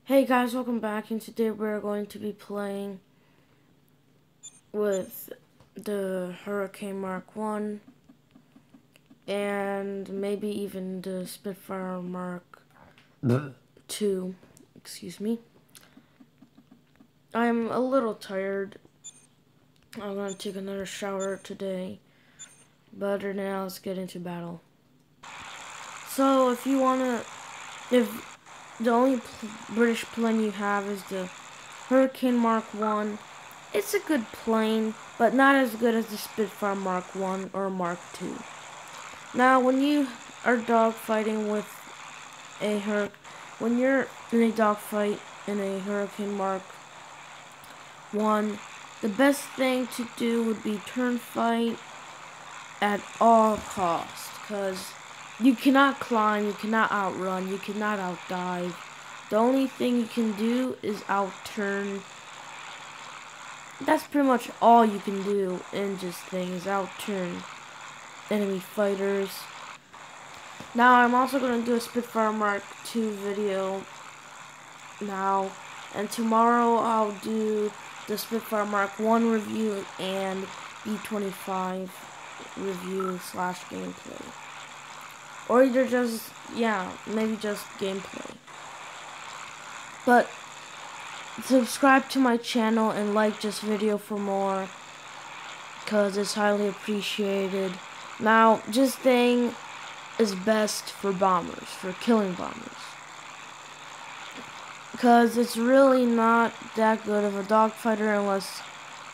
Hey guys, welcome back, and today we're going to be playing with the Hurricane Mark 1 and maybe even the Spitfire Mark 2, excuse me. I'm a little tired. I'm going to take another shower today, but other than that, let's get into battle. So if the only British plane you have is the Hurricane Mark 1, it's a good plane, but not as good as the Spitfire Mark 1 or Mark 2. Now, when you are dogfighting with when you're in a dogfight in a Hurricane Mark 1, the best thing to do would be turn fight at all costs, because you cannot climb, you cannot outrun, you cannot outdive. The only thing you can do is outturn. That's pretty much all you can do in this thing, is outturn enemy fighters. Now I'm also going to do a Spitfire Mark 2 video now, and tomorrow I'll do the Spitfire Mark 1 review and B-25 review / gameplay. Or either just, maybe just gameplay. But subscribe to my channel and like this video for more, because it's highly appreciated. Now, this thing is best for bombers, for killing bombers, because it's really not that good of a dogfighter unless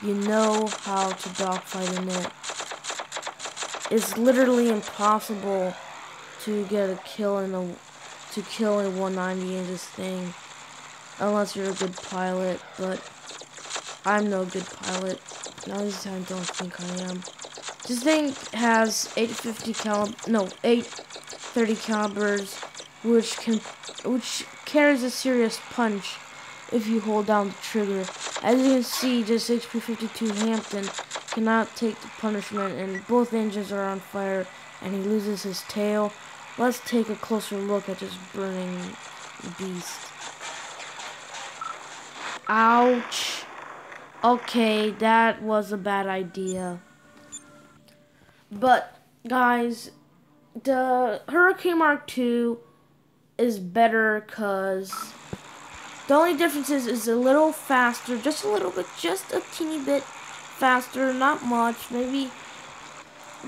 you know how to dogfight in it. It's literally impossible to get a kill in a 190 in this thing, unless you're a good pilot, but I'm no good pilot. At least I don't think I am. This thing has 830 calibers, which carries a serious punch if you hold down the trigger. As you can see, this HP-52 Hampton cannot take the punishment, and both engines are on fire, and he loses his tail. Let's take a closer look at this burning beast. Ouch. Okay, that was a bad idea. But, guys, the Hurricane Mark 2 is better because the only difference is it's a little faster, just a little bit, just a teeny bit faster, not much, maybe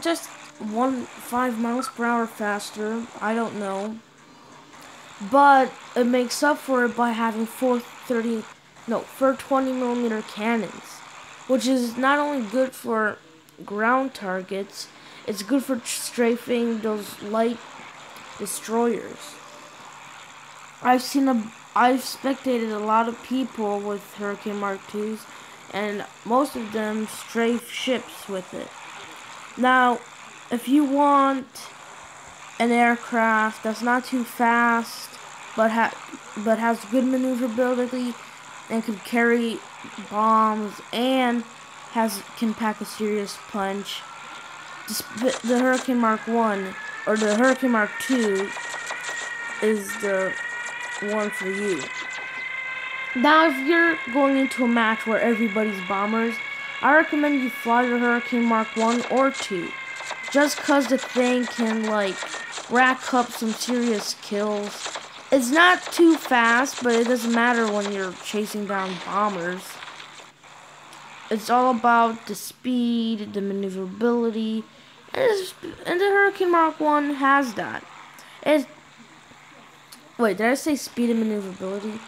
just 5 miles per hour faster, I don't know. But it makes up for it by having 420mm cannons, which is not only good for ground targets, it's good for strafing those light destroyers. I've spectated a lot of people with Hurricane Mark 2s, and most of them strafe ships with it. Now, if you want an aircraft that's not too fast, but has good maneuverability and can carry bombs and can pack a serious punch, the Hurricane Mark 1 or the Hurricane Mark 2 is the one for you. Now, if you're going into a match where everybody's bombers, I recommend you fly your Hurricane Mark 1 or 2. Just cause the thing can, rack up some serious kills. It's not too fast, but it doesn't matter when you're chasing down bombers. It's all about the speed, the maneuverability, and the Hurricane Mark 1 has that. Wait, did I say speed and maneuverability?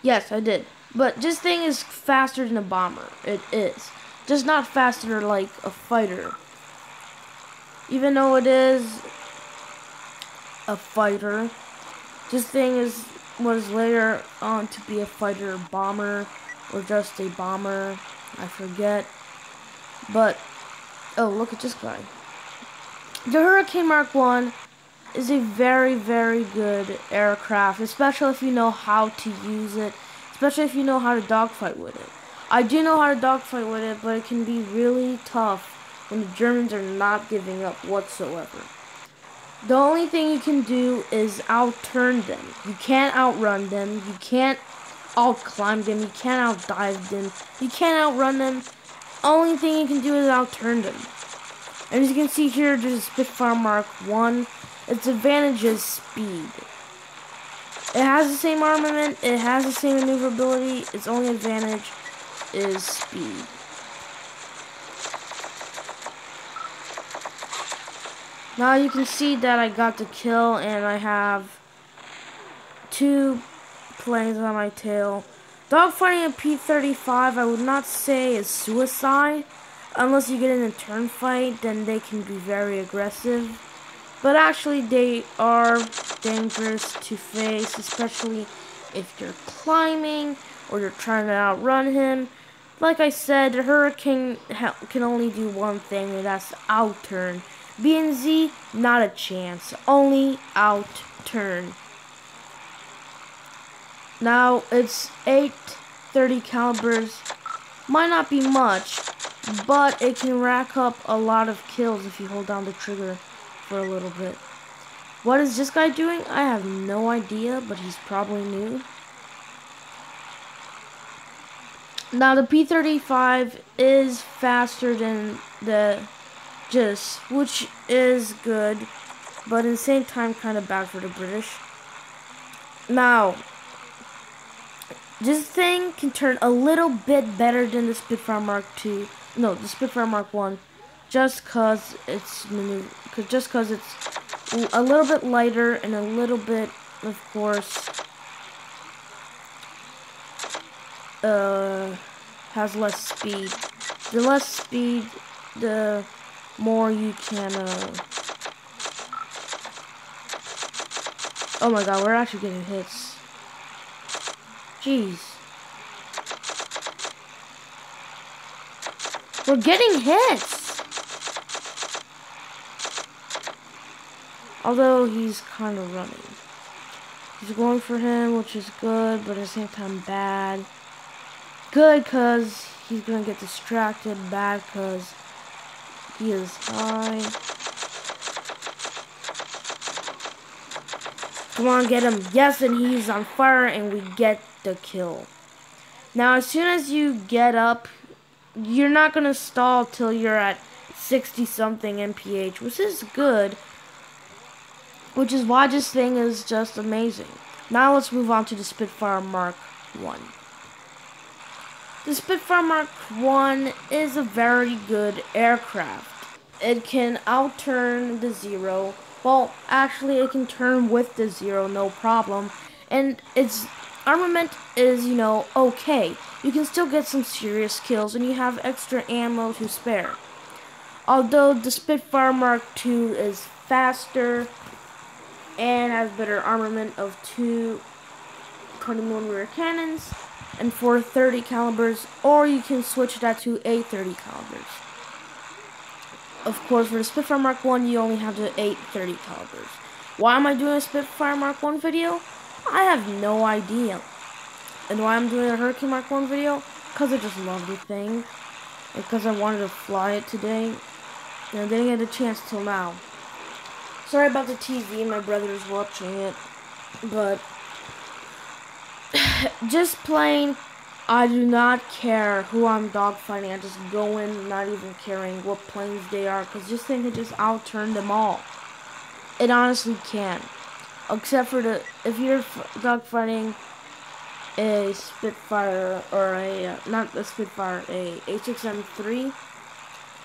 Yes, I did. But this thing is faster than a bomber. It is. Just not faster like a fighter. Even though it is a fighter, this thing was later on to be a fighter bomber, or just a bomber, I forget. But, oh, look at this guy. The Hurricane Mark 1 is a very, very good aircraft, especially if you know how to use it, especially if you know how to dogfight with it. I do know how to dogfight with it, but it can be really tough when the Germans are not giving up whatsoever. The only thing you can do is outturn them. You can't outrun them. You can't outclimb them. You can't outdive them. You can't outrun them. Only thing you can do is outturn them. And as you can see here, there's a Spitfire Mark 1. Its advantage is speed. It has the same armament. It has the same maneuverability. Its only advantage is speed. Now you can see that I got the kill and I have 2 planes on my tail. Dogfighting a P-35 I would not say is suicide. Unless you get in a turn fight, then they can be very aggressive. But actually they are dangerous to face, especially if you're climbing or you're trying to outrun him. Like I said, the Hurricane can only do one thing, and that's outturn. B and Z, not a chance. Only outturn. Now, it's 830 calibers. Might not be much, but it can rack up a lot of kills if you hold down the trigger for a little bit. What is this guy doing? I have no idea, but he's probably new. Now, the P-35 is faster than the JIS, which is good, but at the same time kind of bad for the British. Now, this thing can turn a little bit better than the Spitfire Mark II. No, the Spitfire Mark 1, just cause it's a little bit lighter and a little bit, of course, has less speed. The less speed, the more you can, oh my god, we're actually getting hits. Jeez. We're getting hits! Although he's kind of running. He's going for him, which is good, but at the same time bad. Good, because he's going to get distracted. Bad, because he is high. Come on, get him. Yes, and he's on fire, and we get the kill. Now, as soon as you get up, you're not going to stall till you're at 60-something MPH, which is good. Which is why this thing is just amazing. Now let's move on to the Spitfire Mark 1. The Spitfire Mark 1 is a very good aircraft. It can outturn the Zero. Well, actually it can turn with the Zero, no problem. And its armament is, you know, okay. You can still get some serious kills and you have extra ammo to spare. Although the Spitfire Mark II is faster and has better armament of 2 20mm cannons and 430 calibers, or you can switch that to 830 calibers. Of course, for the Spitfire Mark 1, you only have the 830 calibers. Why am I doing a Spitfire Mark 1 video? I have no idea. And why I'm doing a Hurricane Mark 1 video? Because I just love the thing. And because I wanted to fly it today. And I didn't get a chance till now. Sorry about the TV, my brother is watching it. But just plain, I do not care who I'm dogfighting. I just go in not even caring what planes they are, because this thing can just outturn them all. It honestly can. Except for if you're dogfighting a Spitfire, or not a Spitfire, a H6M3,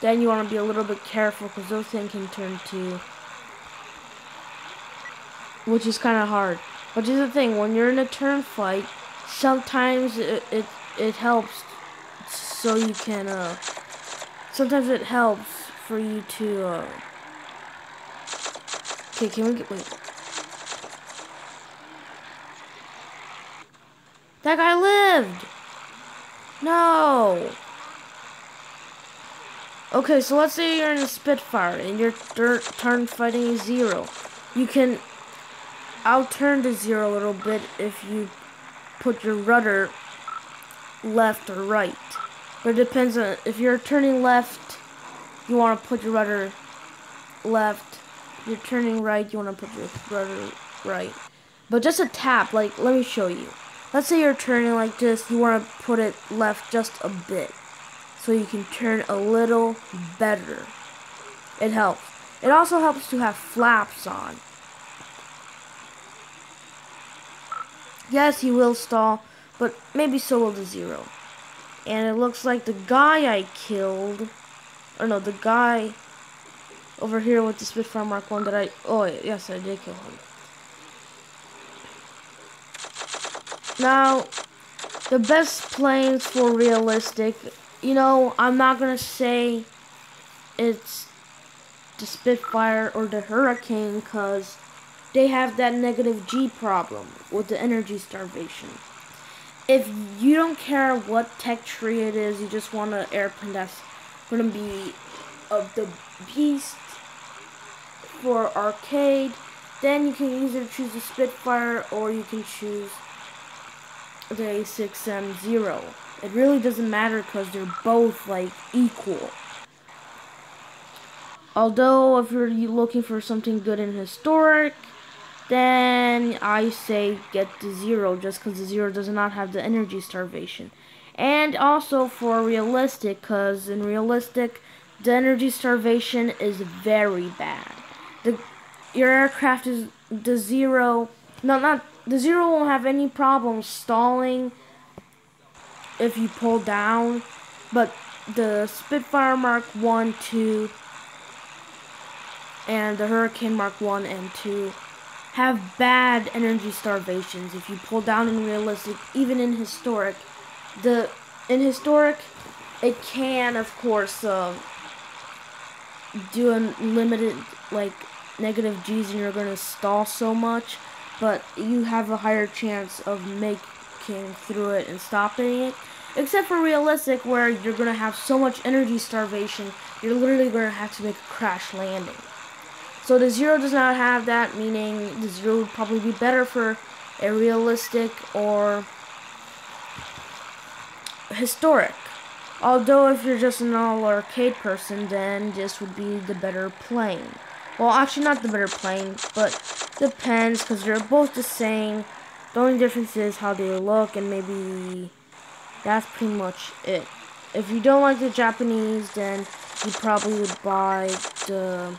then you want to be a little bit careful, because those things can turn to, which is kind of hard. But here's the thing, when you're in a turn fight, sometimes it helps, so you can, sometimes it helps for you to, okay, can we get, wait. That guy lived! No! Okay, so let's say you're in a Spitfire, and you're turn fighting a Zero. You can outturn the Zero a little bit if you put your rudder left or right. But it depends on, if you're turning left, you want to put your rudder left. you're turning right, you want to put your rudder right. But just a tap, like, let me show you. Let's say you're turning like this, you want to put it left just a bit, so you can turn a little better. It helps. It also helps to have flaps on. Yes, he will stall, but maybe so will the Zero. And it looks like the guy I killed, or no, the guy over here with the Spitfire Mark 1 that oh yes, I did kill him. Now, the best planes for realistic, I'm not gonna say it's the Spitfire or the Hurricane, because they have that negative G problem with the energy starvation. If you don't care what tech tree it is, you just want an airplane that's gonna be of the beast for arcade, then you can either choose the Spitfire or you can choose the A6M0. It really doesn't matter because they're both like equal. Although if you're looking for something good in historic, then I say get the Zero, just because the Zero does not have the energy starvation. And also for realistic, because in realistic, the energy starvation is very bad. Your aircraft is the Zero. No, not the Zero won't have any problem stalling if you pull down, but the Spitfire Mark 1, 2, and the Hurricane Mark 1 and 2 have bad energy starvations if you pull down in realistic, even in historic. In historic, it can, of course, do a limited, like, negative G's and you're going to stall so much, but you have a higher chance of making through it and stopping it. Except for realistic, where you're going to have so much energy starvation, you're literally going to have to make a crash landing. So the Zero does not have that, meaning the Zero would probably be better for a realistic or historic. Although if you're just an all arcade person, then this would be the better plane. Well, actually not the better plane, but depends, because they're both the same. The only difference is how they look, and maybe that's pretty much it. If you don't like the Japanese, then you probably would buy the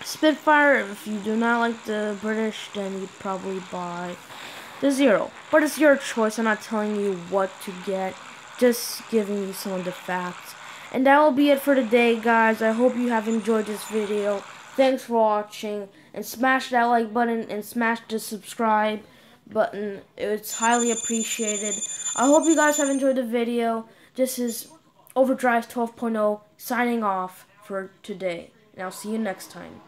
Spitfire. If you do not like the British, then you'd probably buy the Zero. But it's your choice. I'm not telling you what to get, just giving you some of the facts. And that will be it for today, guys. I hope you have enjoyed this video. Thanks for watching, and smash that like button and smash the subscribe button. It's highly appreciated. I hope you guys have enjoyed the video. This is Overdrive 12.0 signing off for today, and I'll see you next time.